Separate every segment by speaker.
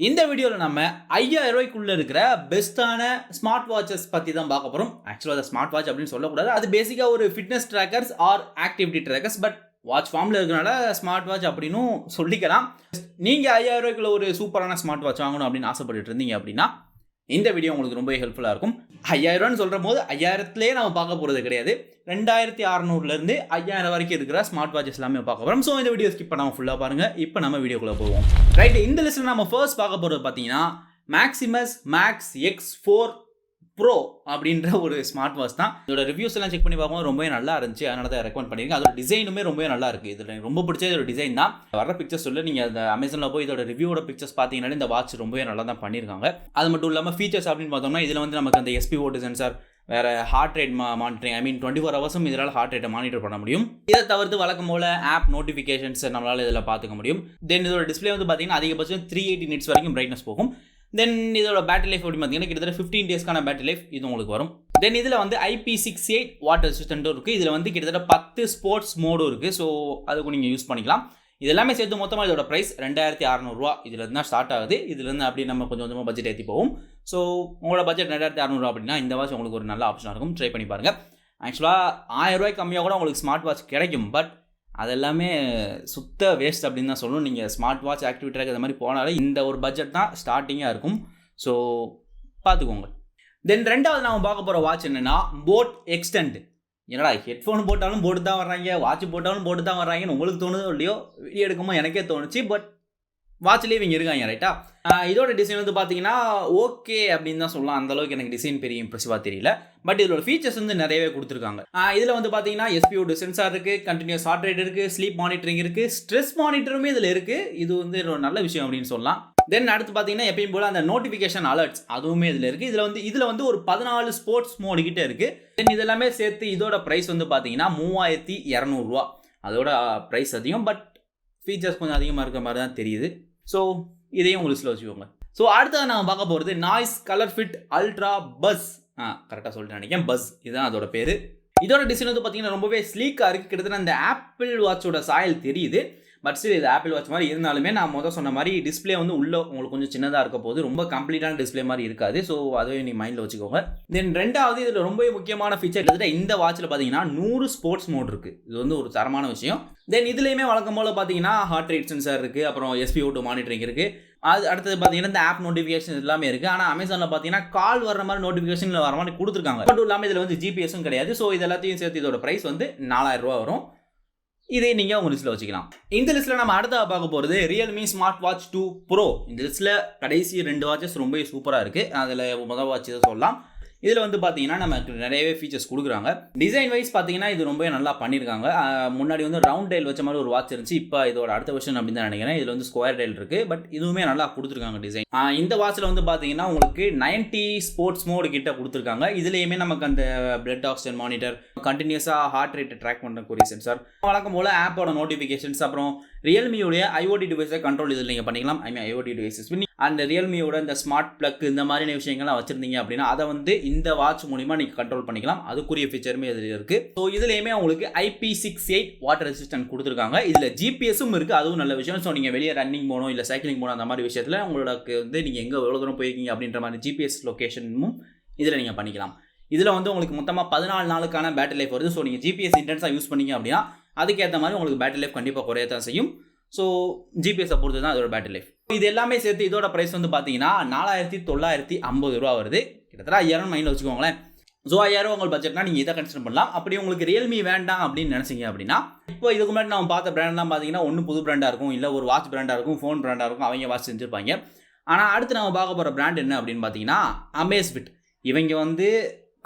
Speaker 1: இந்த வீடியோவில் நம்ம 5000 ரூபாய்க்குள்ள இருக்கிற பெஸ்ட்டான ஸ்மார்ட் வாட்சஸ் பற்றி தான் பார்க்க போகிறோம். ஆக்சுவலாக அதை ஸ்மார்ட் வாட்ச் அப்படின்னு சொல்லக்கூடாது. அது பேசிக்காக ஒரு fitness trackers or activity trackers. But watch ஃபார்மில் இருக்கிறனால ஸ்மார்ட் வாட்ச் அப்படின்னு சொல்லிக்கலாம். நீங்கள் 5000 ரூபாய்க்குள்ள ஒரு சூப்பரான ஸ்மார்ட் வாட்ச் வாங்கணும் அப்படின்னு ஆசைப்பட்டு இருந்தீங்க அப்படின்னா இந்த வீடியோ உங்களுக்கு ரொம்ப ஹெல்ப்ஃபுல்லாக இருக்கும். 5000 ரூபான்னு சொல்கிற போது 5000லேயே நம்ம பார்க்க போகிறது கிடையாது. 2600 5000 வரைக்கும் இருக்கிற ஸ்மார்ட் வாட்சஸ் எல்லாமே பார்க்க போகிறோம். ஸோ இந்த வீடியோ ஸ்கிப் பண்ணாமல் ஃபுல்லாக பாருங்கள். இப்போ நம்ம வீடியோக்குள்ளே போவோம். ரைட், இந்த லிஸ்ட்டில் நம்ம ஃபர்ஸ்ட் பார்க்க போகிறது பார்த்தீங்கன்னா மேக்ஸிமஸ் மேக்ஸ் X4 ப்ரோ அப்படின்ற ஒரு ஸ்மார்ட் வாட்ச் தான். இதோட ரிவ்யூஸ் எல்லாம் செக் பண்ணி பார்க்கும்போது ரொம்பவே நல்லா இருந்துச்சு. அதனால தான் ரெக்கமெண்ட் பண்ணியிருக்கேன். அதோட டிசைனுமே ரொம்பவே நல்லா இருக்குது. இதில் எனக்கு ரொம்ப பிடிச்ச இதோட டிசைன் தான். வர பிக்சர்ஸ் சொல்லி நீங்கள் அந்த அமேசானில் போய் இதோட ரிவ்யூவோட பிக்சர்ஸ் பார்த்தீங்கன்னாலே இந்த வாட்ச் ரொம்பவே நல்லா தான் பண்ணியிருக்காங்க. அது மட்டும் இல்லாமல் ஃபீச்சர்ஸ் அப்படின்னு பார்த்தோம்னா இதில் வந்து நமக்கு அந்த SpO2 சென்சார், வேறு ஹார்ட் ரேட் மானிட்டரிங், 24 ஹவர்ஸும் இதனால் ஹார்ட் ரேட்டை மானிட்டர் பண்ண முடியும். இதை தவிர்த்து வழக்கம் போல் ஆப் நோட்டிஃபிகேஷன்ஸ் நம்மளால் இதில் பார்த்துக்க முடியும். தென் இதோட டிஸ்பிளே வந்து பார்த்தீங்கன்னா அதிகபட்சம் 380 நிட்ஸ் வரைக்கும் பிரைட்னஸ் போகும். தென் இதோட பேட்டரி லைஃப் அப்படின்னு பார்த்தீங்கன்னா கிட்டத்தட்ட 15 டேஸ்க்கான பேட்டரி லைஃப் இது உங்களுக்கு வரும். தென் இதில் வந்து IP68 வாட்டர் ரெசிஸ்டன்ட்டும் இருக்குது. இதில் வந்து கிட்டத்தட்ட 10 ஸ்போர்ட்ஸ் மோடும் இருக்குது. ஸோ அதுக்கு நீங்கள் யூஸ் பண்ணிக்கலாம். இது எல்லாமே சேர்த்து மொத்தமாக இதோட ப்ரைஸ் 2600 ரூபா. இதில் இருந்தால் ஸ்டார்ட் ஆகுது. இதுலேருந்து அப்படி நம்ம கொஞ்சம் கொஞ்சமாக பட்ஜெட் ஏற்றி போகும். ஸோ உங்களோட பட்ஜெட் 2600 ரூபா அப்படின்னா இந்த வாட்ச் உங்களுக்கு ஒரு நல்ல ஆப்ஷனாக இருக்கும். ட்ரை பண்ணி பாருங்கள். ஆக்சுவலாக 1000 ரூபாய்க்கு கம்மியாக கூட உங்களுக்கு ஸ்மார்ட் வாட்ச் கிடைக்கும். பட் அதெல்லாமே சுத்த வேஸ்ட் அப்படின்னு தான் சொல்லணும். நீங்கள் ஸ்மார்ட் வாட்ச் ஆக்டிவிட்டி ட்ராக் அது மாதிரி போனாலே இந்த ஒரு பட்ஜெட் தான் ஸ்டார்டிங்காக இருக்கும். ஸோ பார்த்துக்கோங்க. தென் ரெண்டாவது நம்ம பார்க்க போகிற வாட்ச் என்னென்னா போட் எக்ஸ்டெண்ட். என்னடா ஹெட்ஃபோன் போட்டாலும் போட்டு தான் வர்றாங்க, வாட்ச் போட்டாலும் போட்டு தான் வர்றாங்கன்னு உங்களுக்கு தோணுதோ இல்லையோ, வீடியோ எடுக்கும்போது எனக்கே தோணுச்சு. பட் வாட்ச்லேயே இவங்க இருக்காங்க. ரைட்டா, இதோட டிசைன் வந்து பார்த்தீங்கன்னா ஓகே அப்படின்னு தான் சொல்லலாம். அந்தளவுக்கு எனக்கு டிசைன் பெரிய இம்ப்ரெசிவாக தெரியல. பட் இதோட ஃபீச்சர்ஸ் வந்து நிறையவே கொடுத்துருக்காங்க. இதில் வந்து பார்த்தீங்கன்னா SpO2 சென்சார் இருக்குது, கண்டினியூஸ் ஹார்ட் ரேட் இருக்குது, ஸ்லீப் மானிட்டரிங் இருக்குது, ஸ்ட்ரெஸ் மானிட்டருமே இதில் இருக்குது. இது வந்து ஒரு நல்ல விஷயம் அப்படின்னு சொல்லலாம். தென் அடுத்து பார்த்தீங்கன்னா எப்பயும் போல் அந்த நோட்டிஃபிகேஷன் அலர்ட்ஸ் அதுவுமே இதில் இருக்குது. இதில் வந்து ஒரு 14 ஸ்போர்ட்ஸ் மோடு கிட்டே இருக்குது. தென் இதெல்லாமே சேர்த்து இதோட ப்ரைஸ் வந்து பார்த்தீங்கன்னா 3200 ரூபா. அதோட ப்ரைஸ் அதிகம். பட் ஃபீச்சர்ஸ் கொஞ்சம் அதிகமாக இருக்கிற மாதிரி தான் தெரியுது. ஸோ இதையும் உங்களுக்கு ஸ்லோ வச்சுக்கோங்க. ஸோ அடுத்தது நான் பார்க்க போகிறது noise colour fit ultra bus. கரெக்டாக சொல்லிட்டு நினைக்கிறேன், பஸ் இதுதான் அதோட பேர். இதோட டிசைன் வந்து பார்த்தீங்கன்னா ரொம்பவே ஸ்லீக்காக இருக்குது. கிட்டத்தட்ட அந்த ஆப்பிள் வாட்சோட சாயல் தெரியுது. பட் ஸ்டில் இது ஆப்பிள் வாட்ச் மாதிரி இருந்தாலுமே நான் முதல் சொன்ன மாதிரி டிஸ்பிளே வந்து உள்ளே உங்களுக்கு கொஞ்சம் சின்னதாக இருக்க போது, ரொம்ப கம்ப்ளீட்டான டிஸ்பிளே மாதிரி இருக்காது. ஸோ அதுவே நீ மைண்டில் வச்சுக்கோங்க. தென் ரெண்டாவது இதில் ரொம்ப முக்கியமான ஃபீச்சர் கிட்டத்தட்ட இந்த வாட்சில் பார்த்தீங்கன்னா 100 ஸ்போர்ட்ஸ் மோட் இருக்குது. இது வந்து ஒரு தரமான விஷயம். தென் இதுலேயுமே வழக்கம் போல் பார்த்தீங்கன்னா ஹார்ட் ரேட் சென்சார் இருக்குது, அப்புறம் SpO2 மானிட்டரிங் இருக்குது. அது அடுத்தது பார்த்தீங்கன்னா இந்த ஆப் நோட்டிஃபிகேஷன் எல்லாமே இருக்குது. ஆனால் அமேசானில் பார்த்தீங்கன்னா கால் வர மாதிரி நோட்டிஃபிகேஷன் வர மாதிரி கொடுத்துருக்காங்க. மட்டும் இல்லாமல் இதில் வந்து GPS-ம் கிடையாது. ஸோ இது எல்லாத்தையும் சேர்த்து இதோட ப்ரைஸ் வந்து 4000 ரூபா வரும். இதே நீங்கள் உங்கள் லிஸ்ட்டில் வச்சுக்கலாம். இந்த லிஸ்ட்டில் நம்ம அடுத்த பார்க்க போகிறது ரியல்மி ஸ்மார்ட் வாட்ச் 2 ப்ரோ. இந்த லிஸ்ட்டில் கடைசி 2 வாட்சஸ் ரொம்ப சூப்பராக இருக்குது. அதில் முதல் வாட்ச் இதை சொல்லலாம். இதில் வந்து பார்த்தீங்கன்னா நமக்கு நிறையவே ஃபீச்சர்ஸ் கொடுக்குறாங்க. டிசைன் வைஸ் பார்த்தீங்கன்னா இது ரொம்ப நல்லா பண்ணியிருக்காங்க. முன்னாடி வந்து ரவுண்ட் டைல் வச்ச மாதிரி ஒரு வாட்ச் இருந்துச்சு. இப்போ இதோட அடுத்த வெர்ஷன் அப்படின்னு தான் நினைக்கிறேன். இதில் வந்து ஸ்கொயர் டைல் இருக்குது. பட் இதுவுமே நல்லா கொடுத்துருக்காங்க டிசைன். இந்த வாட்சில் வந்து பார்த்தீங்கன்னா உங்களுக்கு 90 ஸ்போர்ட்ஸ் மோடு கிட்ட கொடுத்துருக்காங்க. இதுலேயுமே நமக்கு அந்த பிளட் ஆக்சிஜன் மானிட்டர், கண்டினியூஸாக ஹார்ட் ரேட்டை ட்ராக் பண்ணக்கூடிய சென்சார், வழக்கம் போல் ஆப்போட நோட்டிஃபிகேஷன்ஸ், அப்புறம் ரியல்மியோடைய IoT டிவைஸை கண்ட்ரோல் இதில் நீங்கள் பண்ணிக்கலாம். IoT டிவைசஸ் அண்ட் ரியல்மியோட இந்த ஸ்மார்ட் பிளக் இந்த மாதிரியான விஷயங்கள்லாம் வச்சுருந்தீங்க அப்படின்னா அதை வந்து இந்த வாட்ச் மூலிமா நீங்கள் கண்ட்ரோல் பண்ணிக்கலாம். அதுக்குரிய ஃபீச்சருமே இதில் இருக்குது. ஸோ இதுலேயுமே உங்களுக்கு IP68 வாட்டர் ரெசிஸ்டன்ட் கொடுத்துருக்காங்க. இதில் GPS-ம் இருக்குது. அதுவும் நல்ல விஷயம். ஸோ நீங்கள் வெளியே ரன்னிங் போகணும், இல்லை சைக்கிளிங் போகணும், அந்த மாதிரி விஷயத்தில் உங்களுக்கு வந்து நீங்கள் எங்கே எவ்வளோ தூரம் போயிருக்கீங்க அப்படின்ற மாதிரி GPS லொக்கேஷனும் இதில் நீங்கள் பண்ணிக்கலாம். இதில் வந்து உங்களுக்கு மொத்தமாக 14 நாளுக்கான பேட்டரி லைஃப் வருது. ஸோ நீங்கள் GPS இன்டென்ஸாக யூஸ் பண்ணிங்க அப்படின்னா அதுக்கேற்ற மாதிரி உங்களுக்கு பேட்டரி லைஃப் கண்டிப்பாக குறையத்தான் செய்யும். ஸோ GPS-ஐ பொறுத்து தான் அதோட பேட்டரி லைஃப். இது எல்லாமே சேர்த்து இதோட ப்ரைஸ் வந்து பார்த்தீங்கன்னா 4950 ரூபா வருது. கிட்டத்தட்ட 5000 மைண்டில் வச்சுக்கோங்களேன். ஸோ 5000 உங்கள் பட்ஜெட்னா நீங்கள் இதை கன்சிடர் பண்ணலாம். அப்படி உங்களுக்கு ரியல்மி வேண்டாம் அப்படின்னு நினச்சிங்க அப்படின்னா இப்போ இதுக்கு முன்னாடி நம்ம பார்த்த பிராண்ட்லாம் பார்த்தீங்கன்னா ஒன்று புது பிராண்டாக இருக்கும், இல்லை ஒரு வாட்ச் பிராண்டாக இருக்கும், ஃபோன் பிராண்டாக இருக்கும், அவங்க வாட்ச் செஞ்சுருப்பாங்க. ஆனால் அடுத்து நம்ம பார்க்க போகிற பிராண்ட் என்ன அப்படின்னு பார்த்தீங்கன்னா அமேஸ்ஃபிட். இவங்க வந்து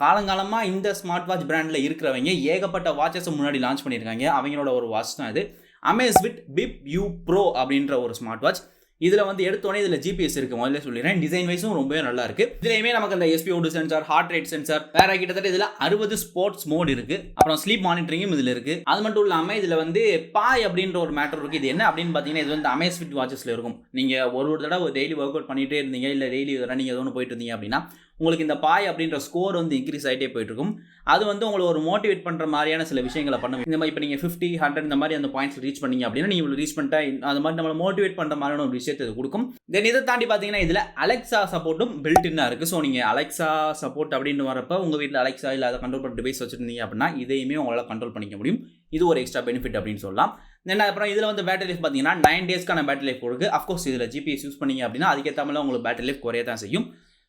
Speaker 1: காலங்காலமாக இந்த ஸ்மார்ட் வாட்ச் பிராண்டில் இருக்கிறவங்க ஏகப்பட்ட வாட்சஸை முன்னாடி லான்ச் பண்ணியிருக்காங்க. அவங்களோட ஒரு வாட்ச் தான் இது அமேஸ்ஃபிட் பிப் யூ ப்ரோ அப்படின்ற ஒரு ஸ்மார்ட் வாட்ச். இதில் வந்து எடுத்தோடனே இதில் GPS இருக்குது. முதல்ல சொல்லிடுறேன். டிசைன் வைஸும் ரொம்பவே நல்லா இருக்குது. இதுலேயுமே நமக்கு அந்த SpO2 sensor, heart rate sensor, வேற கிட்டத்தட்ட இதில் 60 ஸ்போர்ட்ஸ் மோட் இருக்குது. அப்புறம் ஸ்லீப் மானிட்டரிங்கும் இதில் இருக்குது. அது மட்டும் இல்லாமல் இதில் வந்து பாய் அப்படின்ற ஒரு மேட்டர் இருக்குது. இது என்ன அப்படின்னு பார்த்தீங்கன்னா இது வந்து அமேஸ்ஃபிட் வாட்சஸில் இருக்கும். நீங்கள் ஒரு தடவை டெய்லி ஒர்க் அவுட் பண்ணிகிட்டே இருந்தீங்க, இல்லை டெய்லி ரன்னிங் ஏதோ ஒன்று போயிட்டு இருந்தீங்க அப்படின்னா உங்களுக்கு இந்த பாய் அப்படின்ற ஸ்கோர் வந்து இன்க்ரீஸ் ஆகிட்டே போயிட்டு இருக்கும். அது வந்து உங்களை ஒரு மோட்டிவேட் பண்ணுற மாதிரியான சில விஷயங்களை பண்ணும். இந்த மாதிரி இப்போ நீங்கள் 50, 100 இந்த மாதிரி அந்த பாயிண்ட்ஸ் ரீச் பண்ணீங்க அப்படின்னா நீங்கள் ரீச் பண்ணிட்டா அந்த மாதிரி நம்மளை மோட்டிவேட் பண்ணுற மாதிரியான ஒரு விஷயத்தை இது கொடுக்கும். தென் இதை தாண்டி பார்த்தீங்கன்னா இதில் அலெக்ஸா சப்போர்ட்டும் பில்ட்-இன்னாக இருக்குது. ஸோ நீங்கள் அலெக்ஸா சப்போர்ட் அப்படின்னு வரப்போ உங்கள் வீட்டில் அலெக்ஸா இல்லை அதை கண்ட்ரோல் பண்ண டிவைஸ் வச்சுருந்தீங்க அப்படின்னா இதையுமே உங்களால் கண்ட்ரோல் பண்ணிக்க முடியும். இது ஒரு எக்ஸ்ட்ரா பெனிஃபிட் அப்படின்னு சொல்லலாம். தென் அப்புறம் இதில் வந்து பேட்டரி லைஃப் பார்த்தீங்கன்னா 9 டேஸ்க்கான பேட்டரி லைஃப் கொடுக்கு. அஃப்கோர்ஸ் இதில் ஜிபிஎஸ் யூஸ் பண்ணீங்க அப்படின்னா அதுக்கேற்ற மாதிரி உங்களுக்கு பேட்டரி லைஃப் குறைய தான் செய்யும்.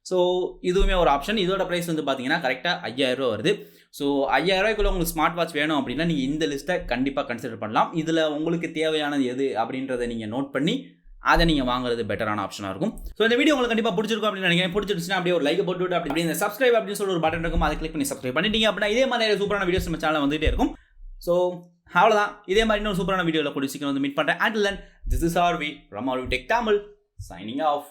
Speaker 1: ஸோ இதுவுமே ஒரு ஆப்ஷன். இதோட ப்ரைஸ் வந்து பார்த்தீங்கன்னா கரெக்டாக 5000 ரூபா வருது. ஸோ 5000 ரூபாய்க்குள்ள உங்களுக்கு ஸ்மார்ட் வாட்ச் வேணும் அப்படின்னா நீங்கள் இந்த லிஸ்ட்டை கண்டிப்பாக கன்சிடர் பண்ணலாம். இதில் உங்களுக்கு தேவையானது எது அப்படின்றத நீங்கள் நோட் பண்ணி அதை நீங்கள் வாங்குறது பெட்டரான ஆப்ஷனாக இருக்கும். ஸோ இந்த வீடியோ உங்களுக்கு கண்டிப்பாக பிடிச்சிருக்கும் அப்படின்னு நினைக்கிறேன். பிடிச்சிருச்சுன்னா அப்படியே ஒரு லைக் போட்டுவிட்டு அப்படி இந்த சப்ஸ்கிரைப் அப்படின்னு சொல்லி ஒரு பட்டன் இருக்கும், அதை கிளிக் பண்ணி சப்ஸ்கிரைப் பண்ணிட்டீங்க அப்படின்னா இதே மாதிரி சூப்பரான வீடியோஸ் நம்ம சேனல் வந்துகிட்டே இருக்கும். ஸோ அவ்வளோதான். இதே மாதிரி இன்னொரு சூப்பரான வீடியோவில் கூடிய சீக்கிரம் வந்து மீட் பண்ணுறேன். Until then, this is RV from RV Tech Tamil signing off.